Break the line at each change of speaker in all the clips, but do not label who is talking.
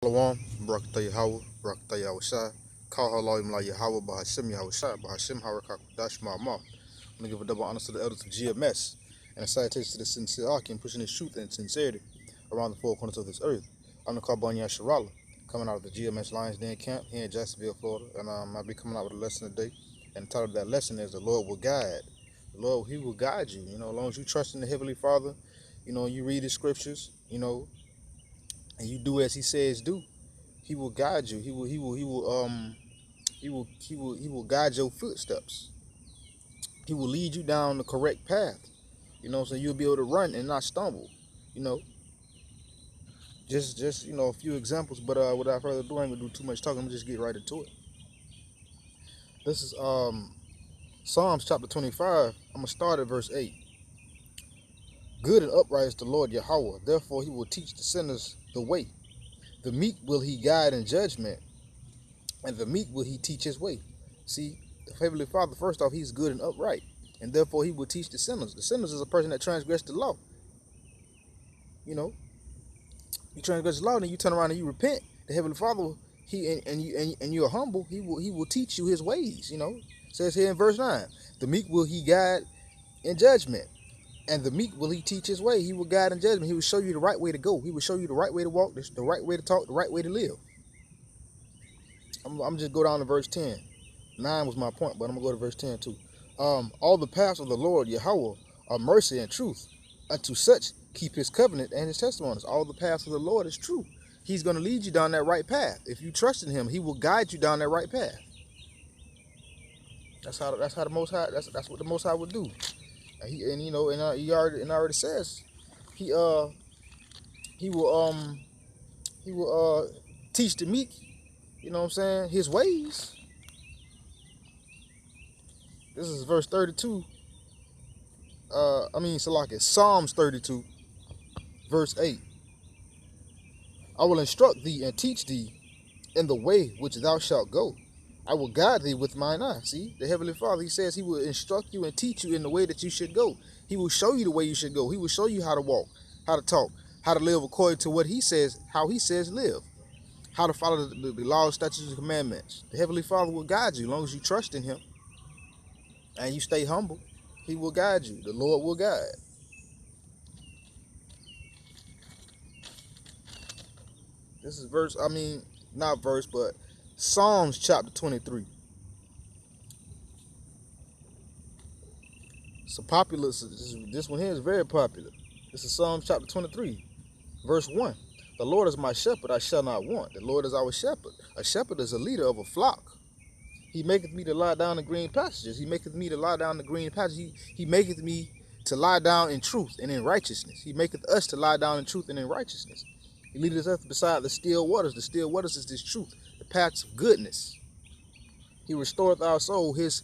Shalom, Barakatah Yahweh, Barakatah Yahweh Shai, Kal Halayim La Yahweh, Bahashim Yahweh Shai, Bahashim Harakak, Dash Ma'amah. I'm going to give a double honor to the elders of GMS and a citation to the sincere Akim, pushing his truth and sincerity around the four corners of this earth. I'm the Karbon Yasharala, coming out of the GMS Lions Den camp here in Jacksonville, Florida, and I'll be coming out with a lesson today. And the title of that lesson is The Lord Will Guide. The Lord, He will guide you, as long as you trust in the Heavenly Father, you read His scriptures, and you do as He says do. He will guide you. He will guide your footsteps. He will lead you down the correct path. So you'll be able to run and not stumble. You know, just a few examples. But without further ado, I ain't gonna do too much talking. I'm gonna just get right into it. This is Psalms chapter 25. I'm gonna start at verse 8. Good and upright is the Lord Yahweh. Therefore, He will teach the sinners the way. The meek will He guide in judgment, and the meek will He teach His way. See, the Heavenly Father, first off, He's good and upright, and therefore He will teach the sinners. The sinners is a person that transgressed the law. You transgress the law, and you turn around and you repent. The Heavenly Father, you're humble. He will teach you His ways. It says here in verse 9, the meek will He guide in judgment, and the meek will He teach His way. He will guide in judgment. He will show you the right way to go. He will show you the right way to walk, the right way to talk, the right way to live. I'm just go down to verse 10. 9 was my point, but I'm going to go to verse 10 too. All the paths of the Lord Yahweh are mercy and truth. Unto such keep His covenant and His testimonies. All the paths of the Lord is true. He's going to lead you down that right path. If you trust in Him, He will guide you down that right path. That's how the Most High. That's what the Most High would do. He already says He will teach the meek. His ways. This is verse 32. Psalms 32, verse 8. I will instruct thee and teach thee in the way which thou shalt go. I will guide thee with mine eye. See, the Heavenly Father, He says He will instruct you and teach you in the way that you should go. He will show you the way you should go. He will show you how to walk, how to talk, how to live according to what He says, how He says live, how to follow the laws, statutes, and commandments. The Heavenly Father will guide you as long as you trust in Him and you stay humble. He will guide you. The Lord will guide. This is Psalms chapter 23. It's a popular, this one here is very popular. This is Psalms chapter 23, verse 1. The Lord is my shepherd, I shall not want. The Lord is our shepherd. A shepherd is a leader of a flock. He maketh me to lie down in green pastures. He maketh me to lie down in green pastures. He maketh me to lie down in truth and in righteousness. He maketh us to lie down in truth and in righteousness. He leadeth us beside the still waters. The still waters is this truth, the paths of goodness. He restoreth our soul. His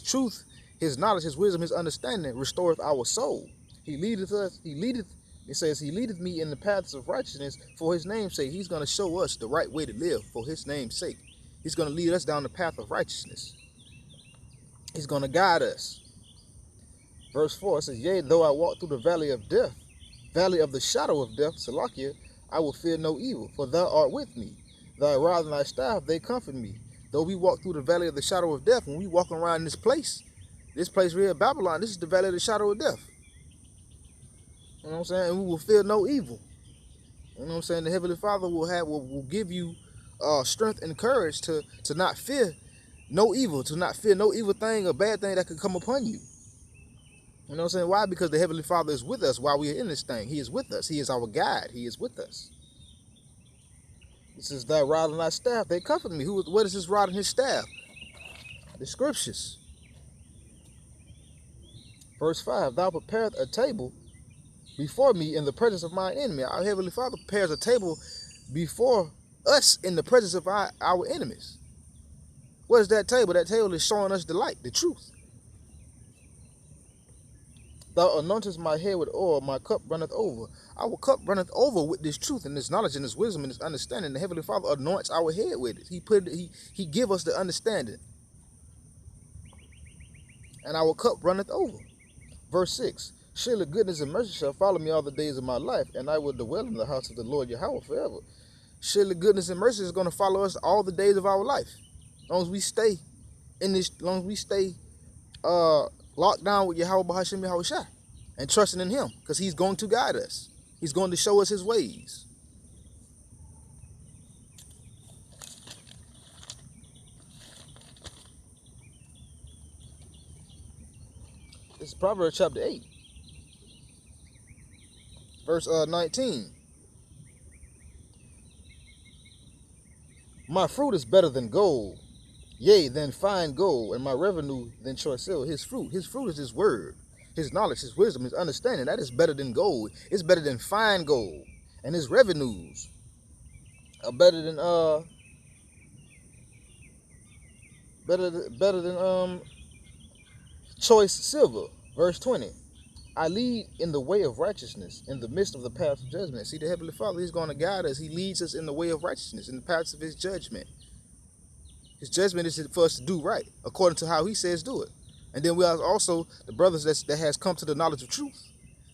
truth, His knowledge, His wisdom, His understanding restoreth our soul. He leadeth, it says, He leadeth me in the paths of righteousness for His name's sake. He's going to show us the right way to live for His name's sake. He's going to lead us down the path of righteousness. He's going to guide us. Verse 4, it says, yea, though I walk through the valley of death, valley of the shadow of death, Salakia, I will fear no evil, for thou art with me. Thy rod and thy staff, they comfort me. Though we walk through the valley of the shadow of death, when we walk around this place here in Babylon, this is the valley of the shadow of death. You know what I'm saying? And we will fear no evil. You know what I'm saying? The Heavenly Father will give you strength and courage to not fear no evil, to not fear no evil thing or bad thing that could come upon you. You know what I'm saying? Why? Because the Heavenly Father is with us while we are in this thing. He is with us. He is our guide. He is with us. This is thy rod and thy staff. They comfort me. What is his rod and his staff? The scriptures. Verse 5, thou preparest a table before me in the presence of my enemy. Our Heavenly Father prepares a table before us in the presence of our enemies. What is that table? That table is showing us the light, the truth. Thou anointest my head with oil, my cup runneth over. Our cup runneth over with this truth and this knowledge and this wisdom and this understanding. The Heavenly Father anoints our head with it. He give us the understanding. And our cup runneth over. Verse 6, surely goodness and mercy shall follow me all the days of my life, and I will dwell in the house of the Lord Yahweh forever. Surely goodness and mercy is going to follow us all the days of our life. As long as we stay in this, as long as we stay locked down with Yahweh Bahashim Yahushua and trusting in him, because he's going to guide us. He's going to show us his ways. This is Proverbs chapter 8, verse 19. My fruit is better than gold, yea, than fine gold, and my revenue than choice silver. His fruit is his word, his knowledge, his wisdom, his understanding. That is better than gold. It's better than fine gold. And his revenues are better than choice silver. Verse 20. I lead in the way of righteousness in the midst of the path of judgment. See, the Heavenly Father, he's going to guide us. He leads us in the way of righteousness, in the paths of his judgment. His judgment is for us to do right, according to how he says do it. And then we are also the brothers that has come to the knowledge of truth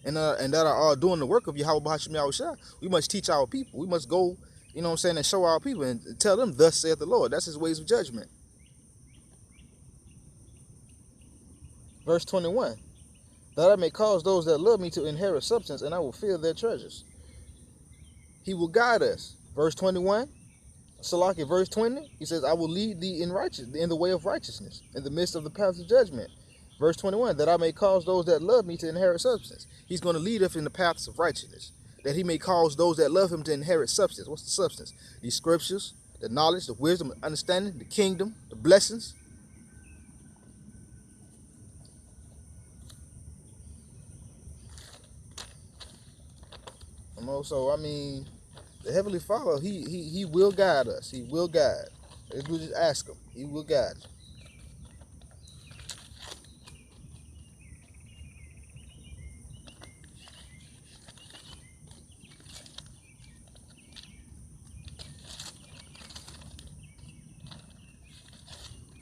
and that are doing the work of Yahweh Bahashim Yahushua. We must teach our people. We must go, you know what I'm saying, and show our people and tell them, thus saith the Lord. That's his ways of judgment. Verse 21. That I may cause those that love me to inherit substance, and I will fill their treasures. He will guide us. Verse 21, Salaki, verse 20, he says, I will lead thee in the way of righteousness, in the midst of the paths of judgment. Verse 21, that I may cause those that love me to inherit substance. He's going to lead us in the paths of righteousness, that he may cause those that love him to inherit substance. What's the substance? These scriptures, the knowledge, the wisdom, the understanding, the kingdom, the blessings. So, I mean, the Heavenly Father, he will guide us. He will guide. We just ask him. He will guide.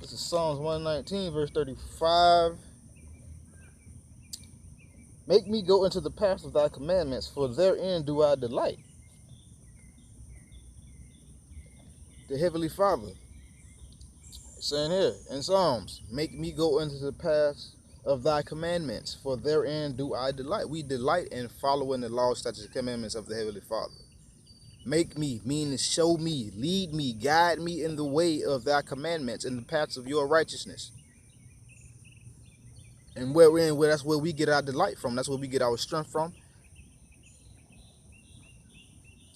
This is Psalms 119, verse 35. Make me go into the path of thy commandments, for therein do I delight. The Heavenly Father saying here in Psalms, make me go into the path of thy commandments, for therein do I delight. We delight in following the law, statutes, and commandments of the Heavenly Father. Make me, meaning show me, lead me, guide me in the way of thy commandments, in the paths of your righteousness. And that's where we get our delight from. That's where we get our strength from.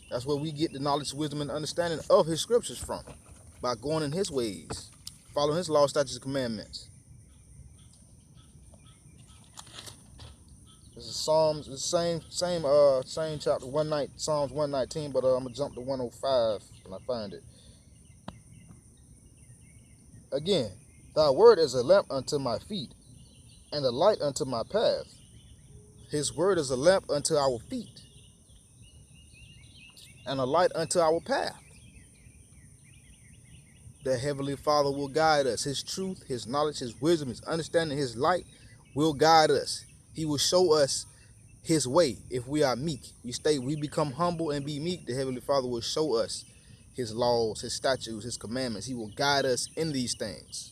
That's where we get the knowledge, wisdom, and understanding of his scriptures from. By going in his ways, following his law, statutes, and commandments. This is Psalms, the same chapter, Psalms 119, but I'm gonna jump to 105 when I find it. Again, thy word is a lamp unto my feet, and a light unto my path. His word is a lamp unto our feet, and a light unto our path. The Heavenly Father will guide us. His truth, his knowledge, his wisdom, his understanding, his light will guide us. He will show us his way if we are meek. We become humble and be meek. The Heavenly Father will show us his laws, his statutes, his commandments. He will guide us in these things.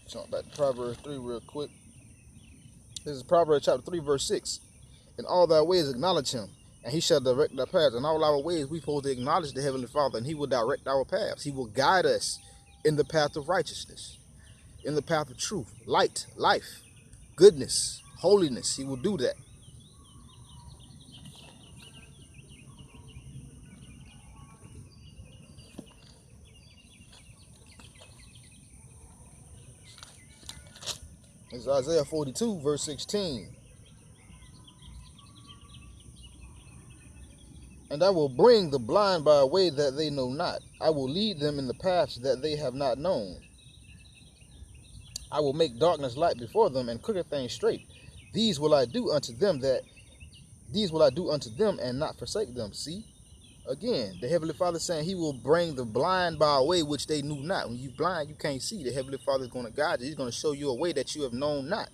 Jump back to Proverbs 3 real quick. This is Proverbs chapter 3, verse 6. In all thy ways acknowledge him, and he shall direct thy paths. In all our ways, we're supposed to acknowledge the Heavenly Father, and he will direct our paths. He will guide us in the path of righteousness, in the path of truth, light, life, goodness, holiness. He will do that. It's Isaiah 42, verse 16. And I will bring the blind by a way that they know not. I will lead them in the paths that they have not known. I will make darkness light before them, and crooked things straight. These will I do unto them and not forsake them. See? Again, the Heavenly Father saying he will bring the blind by a way which they knew not. When you blind, you can't see. The Heavenly Father is going to guide you. He's going to show you a way that you have known not.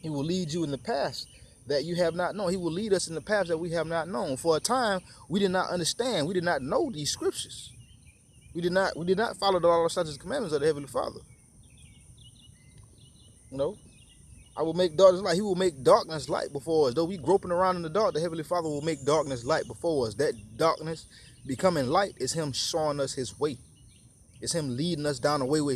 He will lead you in the paths that you have not known. He will lead us in the paths that we have not known. For a time, we did not understand. We did not know these scriptures. We did not follow the law, statutes, and commandments of the Heavenly Father. You know, I will make darkness light. He will make darkness light before us. Though we groping around in the dark, the Heavenly Father will make darkness light before us. That darkness becoming light is him showing us his way. It's him leading us down the way where